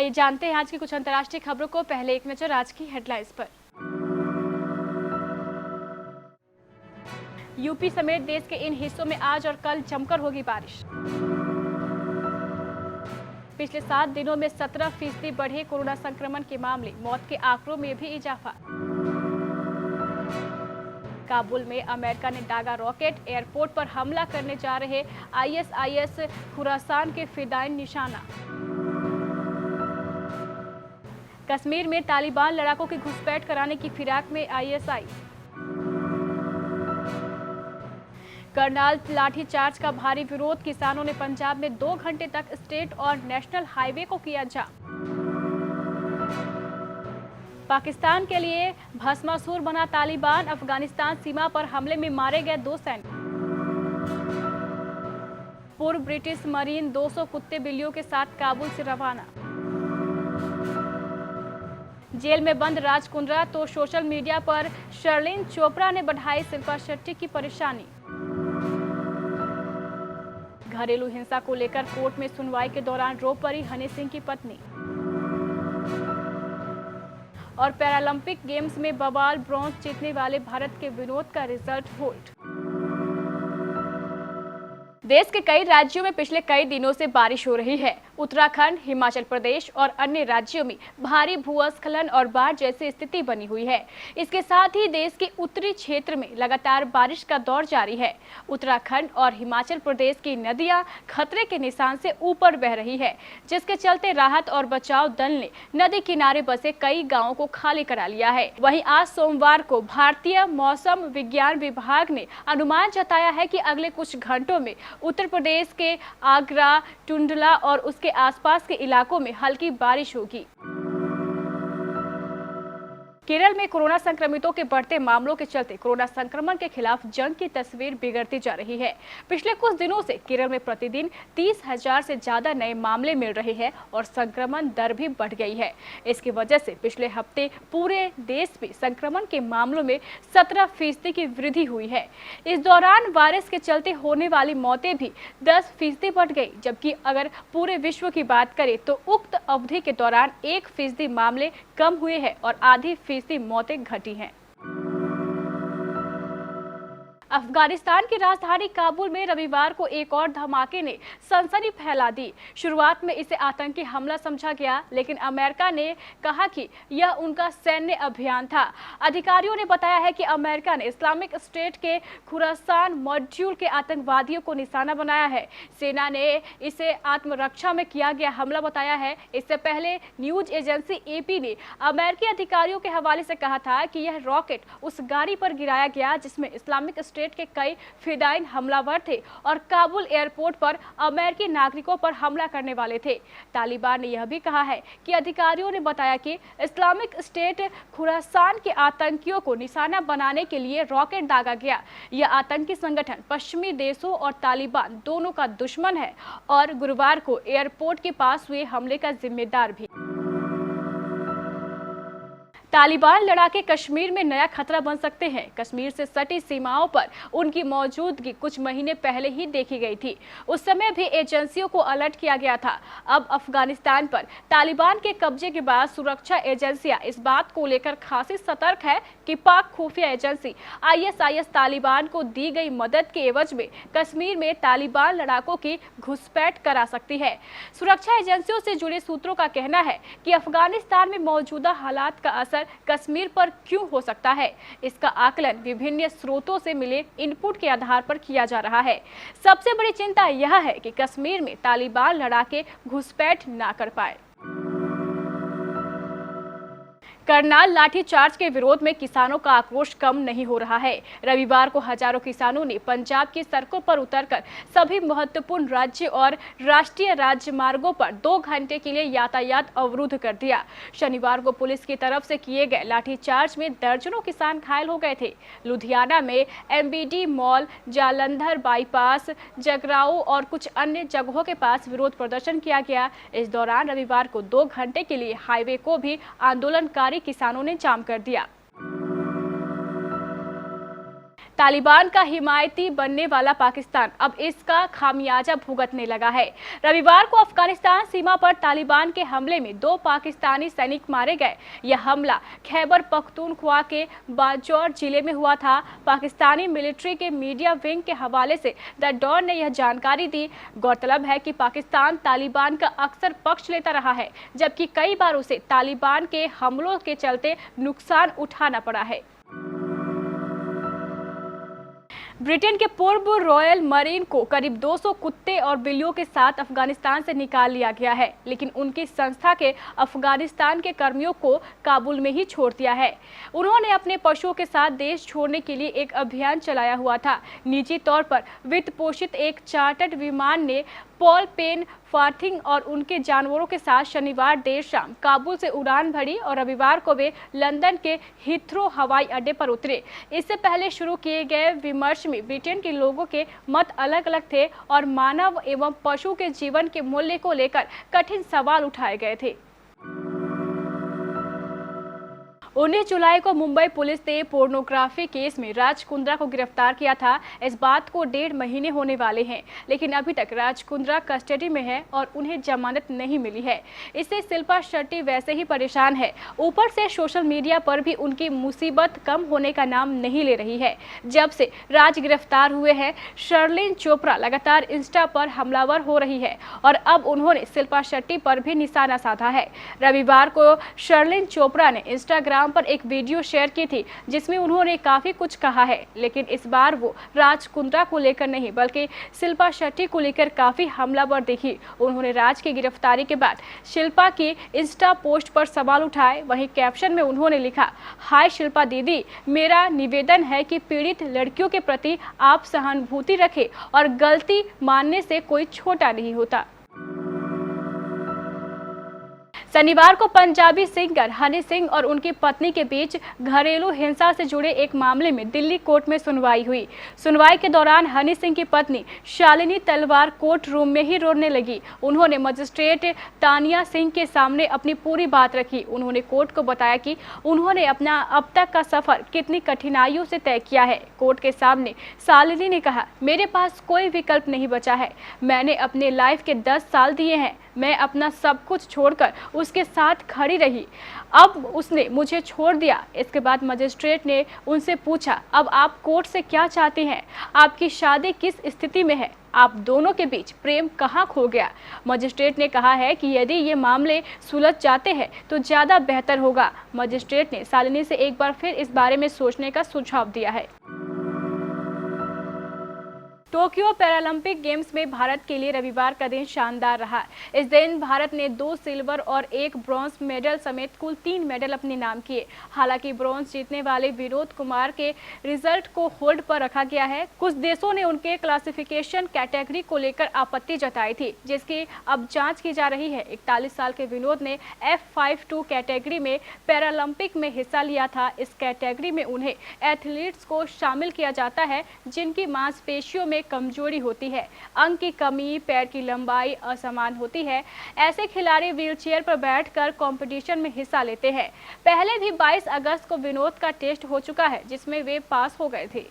आइए जानते हैं आज की कुछ अंतर्राष्ट्रीय खबरों को। पहले एक नजर आज की हेडलाइंस पर। यूपी समेत देश के इन हिस्सों में आज और कल जमकर होगी बारिश। पिछले 7 दिनों में 17% बढ़े कोरोना संक्रमण के मामले, मौत के आंकड़ों में भी इजाफा। काबुल में अमेरिका ने दागा रॉकेट, एयरपोर्ट पर हमला करने जा रहे आईएसआईएस खुरासान के फिदायीन निशाना। कश्मीर में तालिबान लड़ाकों की घुसपैठ कराने की फिराक में आईएसआई। करनाल लाठीचार्ज का भारी विरोध, किसानों ने पंजाब में 2 घंटे तक स्टेट और नेशनल हाईवे को किया जाम। पाकिस्तान के लिए भस्मासुर बना तालिबान, अफगानिस्तान सीमा पर हमले में मारे गए 2 सैनिक। पूर्व ब्रिटिश मरीन 200 कुत्ते बिल्लियों के साथ काबुल से रवाना। जेल में बंद राज कुंद्रा तो सोशल मीडिया पर शर्लिन चोपड़ा ने बढ़ाई शिल्पा शेट्टी की परेशानी। घरेलू हिंसा को लेकर कोर्ट में सुनवाई के दौरान रो पड़ी हनी सिंह की पत्नी। और पैरालंपिक गेम्स में बवाल, ब्रॉन्ज जीतने वाले भारत के विनोद का रिजल्ट होल्ड। देश के कई राज्यों में पिछले कई दिनों से बारिश हो रही है। उत्तराखंड, हिमाचल प्रदेश और अन्य राज्यों में भारी भूस्खलन और बाढ़ जैसी स्थिति बनी हुई है। इसके साथ ही देश के उत्तरी क्षेत्र में लगातार बारिश का दौर जारी है। उत्तराखंड और हिमाचल प्रदेश की नदियां खतरे के निशान से ऊपर बह रही है, जिसके चलते राहत और बचाव दल ने नदी किनारे बसे कई गाँवों को खाली करा लिया है। वहीं आज सोमवार को भारतीय मौसम विज्ञान विभाग ने अनुमान जताया है कि अगले कुछ घंटों में उत्तर प्रदेश के आगरा, टुंडला और उसके आसपास के इलाकों में हल्की बारिश होगी। केरल में कोरोना संक्रमितों के बढ़ते मामलों के चलते कोरोना संक्रमण के खिलाफ जंग की तस्वीर बिगड़ती जा रही है। पिछले कुछ दिनों से केरल में प्रतिदिन 30,000 से ज्यादा नए मामले मिल रहे हैं और संक्रमण दर भी बढ़ गई है। इसकी वजह से पिछले हफ्ते पूरे देश में संक्रमण के मामलों में 17% की वृद्धि हुई है। इस दौरान वायरस के चलते होने वाली मौतें भी 10% बढ़ गई, जबकि अगर पूरे विश्व की बात करें तो उक्त अवधि के दौरान 1% मामले कम हुए हैं और आधी फीसदी मौतें घटी हैं। अफगानिस्तान की राजधानी काबुल में रविवार को एक और धमाके ने सनसनी फैला दी। शुरुआत में इसे आतंकी हमला समझा गया, लेकिन अमेरिका ने कहा कि यह उनका सैन्य अभियान था। अधिकारियों ने बताया है कि अमेरिका ने इस्लामिक स्टेट के खुरासान मॉड्यूल के आतंकवादियों को निशाना बनाया है। सेना ने इसे आत्मरक्षा में किया गया हमला बताया है। इससे पहले न्यूज एजेंसी एपी ने अमेरिकी अधिकारियों के हवाले से कहा था कि यह रॉकेट उस गाड़ी पर गिराया गया जिसमें इस्लामिक स्टेट के कई फिदायीन हमलावर थे और काबुल एयरपोर्ट पर अमेरिकी नागरिकों पर हमला करने वाले थे। तालिबान ने यह भी कहा है कि अधिकारियों ने बताया कि इस्लामिक स्टेट खुरासान के आतंकियों को निशाना बनाने के लिए रॉकेट दागा गया। यह आतंकी संगठन पश्चिमी देशों और तालिबान दोनों का दुश्मन है और गुरुवार को एयरपोर्ट के पास हुए हमले का जिम्मेदार भी। तालिबान लड़ाके कश्मीर में नया खतरा बन सकते हैं। कश्मीर से सटी सीमाओं पर उनकी मौजूदगी कुछ महीने पहले ही देखी गई थी। उस समय भी एजेंसियों को अलर्ट किया गया था। अब अफगानिस्तान पर तालिबान के कब्जे के बाद सुरक्षा एजेंसियां इस बात को लेकर खासी सतर्क है कि पाक खुफिया एजेंसी आईएसआईएस तालिबान को दी गई मदद के एवज में कश्मीर में तालिबान लड़ाकों की घुसपैठ करा सकती है। सुरक्षा एजेंसियों से जुड़े सूत्रों का कहना है कि अफगानिस्तान में मौजूदा हालात का असर कश्मीर पर क्यों हो सकता है, इसका आकलन विभिन्न स्रोतों से मिले इनपुट के आधार पर किया जा रहा है। सबसे बड़ी चिंता यह है कि कश्मीर में तालिबान लड़ाके घुसपैठ ना कर पाए। करनाल लाठीचार्ज के विरोध में किसानों का आक्रोश कम नहीं हो रहा है। रविवार को हजारों किसानों ने पंजाब की सड़कों पर उतरकर सभी महत्वपूर्ण राज्य और राष्ट्रीय राजमार्गों पर 2 घंटे के लिए यातायात अवरुद्ध कर दिया। शनिवार को पुलिस की तरफ से किए गए लाठीचार्ज में दर्जनों किसान घायल हो गए थे। लुधियाना में MBD mall, Jalandhar bypass, Jagraon और कुछ अन्य जगहों के पास विरोध प्रदर्शन किया गया। इस दौरान रविवार को 2 घंटे के लिए हाईवे को भी आंदोलनकारी किसानों ने जाम कर दिया। तालिबान का हिमायती बनने वाला पाकिस्तान अब इसका खामियाजा भुगतने लगा है। रविवार को अफगानिस्तान सीमा पर तालिबान के हमले में 2 पाकिस्तानी सैनिक मारे गए। यह हमला खैबर पख्तूनख्वा के बाजौर जिले में हुआ था। पाकिस्तानी मिलिट्री के मीडिया विंग के हवाले से द डॉन ने यह जानकारी दी। गौरतलब है कि पाकिस्तान तालिबान का अक्सर पक्ष लेता रहा है, जबकि कई बार उसे तालिबान के हमलों के चलते नुकसान उठाना पड़ा है। ब्रिटेन के पूर्व रॉयल मरीन को करीब 200 कुत्ते और बिल्लियों के साथ अफगानिस्तान से निकाल लिया गया है, लेकिन उनकी संस्था के अफगानिस्तान के कर्मियों को काबुल में ही छोड़ दिया है। उन्होंने अपने पशुओं के साथ देश छोड़ने के लिए एक अभियान चलाया हुआ था। निजी तौर पर वित्त पोषित एक चार्टर्ड विमान ने पॉल पेन फार्थिंग और उनके जानवरों के साथ शनिवार देर शाम काबुल से उड़ान भरी और रविवार को वे लंदन के हीथ्रो हवाई अड्डे पर उतरे। इससे पहले शुरू किए गए विमर्श में ब्रिटेन के लोगों के मत अलग अलग थे और मानव एवं पशु के जीवन के मूल्य को लेकर कठिन सवाल उठाए गए थे। 19 जुलाई को मुंबई पुलिस ने पोर्नोग्राफी केस में राज कुंद्रा को गिरफ्तार किया था। इस बात को 1.5 महीने होने वाले हैं, लेकिन अभी तक राज कुंद्रा कस्टडी में है और उन्हें जमानत नहीं मिली है। इससे शिल्पा शेट्टी वैसे ही परेशान है, ऊपर से सोशल मीडिया पर भी उनकी मुसीबत कम होने का नाम नहीं ले रही है। जब से राज गिरफ्तार हुए हैं, शर्लिन चोपड़ा लगातार इंस्टा पर हमलावर हो रही है और अब उन्होंने शिल्पा शेट्टी पर भी निशाना साधा है। रविवार को शर्लिन चोपड़ा ने इंस्टाग्राम पर एक वीडियो शेयर की थी, जिसमें उन्होंने काफी कुछ कहा है, लेकिन इस बार वो राज कुंद्रा को लेकर नहीं बल्कि शिल्पा शेट्टी को लेकर काफी हमलावर दिखी। उन्होंने राज की गिरफ्तारी के बाद शिल्पा की इंस्टा पोस्ट पर सवाल उठाए। वहीं कैप्शन में उन्होंने लिखा, हाय शिल्पा दीदी, मेरा निवेदन है कि पीड़ित लड़कियों के प्रति आप सहानुभूति रखें और गलती मानने से कोई छोटा नहीं होता। शनिवार को पंजाबी सिंगर हनी सिंह और उनकी पत्नी के बीच घरेलू हिंसा से जुड़े एक मामले में दिल्ली कोर्ट में सुनवाई हुई। सुनवाई के दौरान हनी सिंह की पत्नी शालिनी तलवार कोर्ट रूम में ही रोने लगी। उन्होंने मजिस्ट्रेट तानिया सिंह के सामने अपनी पूरी बात रखी। उन्होंने कोर्ट को बताया कि उन्होंने अपना अब तक का सफर कितनी कठिनाइयों से तय किया है। कोर्ट के सामने शालिनी ने कहा, मेरे पास कोई विकल्प नहीं बचा है। मैंने अपने लाइफ के 10 साल दिए हैं। मैं अपना सब कुछ छोड़कर उसके साथ खड़ी रही, अब उसने मुझे छोड़ दिया। इसके बाद मजिस्ट्रेट ने उनसे पूछा, अब आप कोर्ट से क्या चाहती हैं? आपकी शादी किस स्थिति में है? आप दोनों के बीच प्रेम कहाँ खो गया? मजिस्ट्रेट ने कहा है कि यदि ये मामले सुलझ जाते हैं तो ज़्यादा बेहतर होगा। मजिस्ट्रेट ने शालिनी से एक बार फिर इस बारे में सोचने का सुझाव दिया है। टोक्यो पैरालंपिक गेम्स में भारत के लिए रविवार का दिन शानदार रहा। इस दिन भारत ने 2 सिल्वर और 1 ब्रॉन्ज मेडल समेत कुल 3 मेडल अपने नाम किए। हालांकि ब्रॉन्ज जीतने वाले विनोद कुमार के रिजल्ट को होल्ड पर रखा गया है। कुछ देशों ने उनके क्लासिफिकेशन कैटेगरी को लेकर आपत्ति जताई थी, जिसकी अब जांच की जा रही है। 41 साल के विनोद ने F52 कैटेगरी में पैरालंपिक में हिस्सा लिया था। इस कैटेगरी में उन्हें एथलीट्स को शामिल किया जाता है जिनकी मांसपेशियों में कमजोरी होती है, अंग की कमी, पैर की लंबाई असमान होती है। ऐसे खिलाड़ी व्हीलचेयर पर बैठकर कंपटीशन में हिस्सा लेते हैं। पहले भी 22 अगस्त को विनोद का टेस्ट हो चुका है, जिसमें वे पास हो गए थे।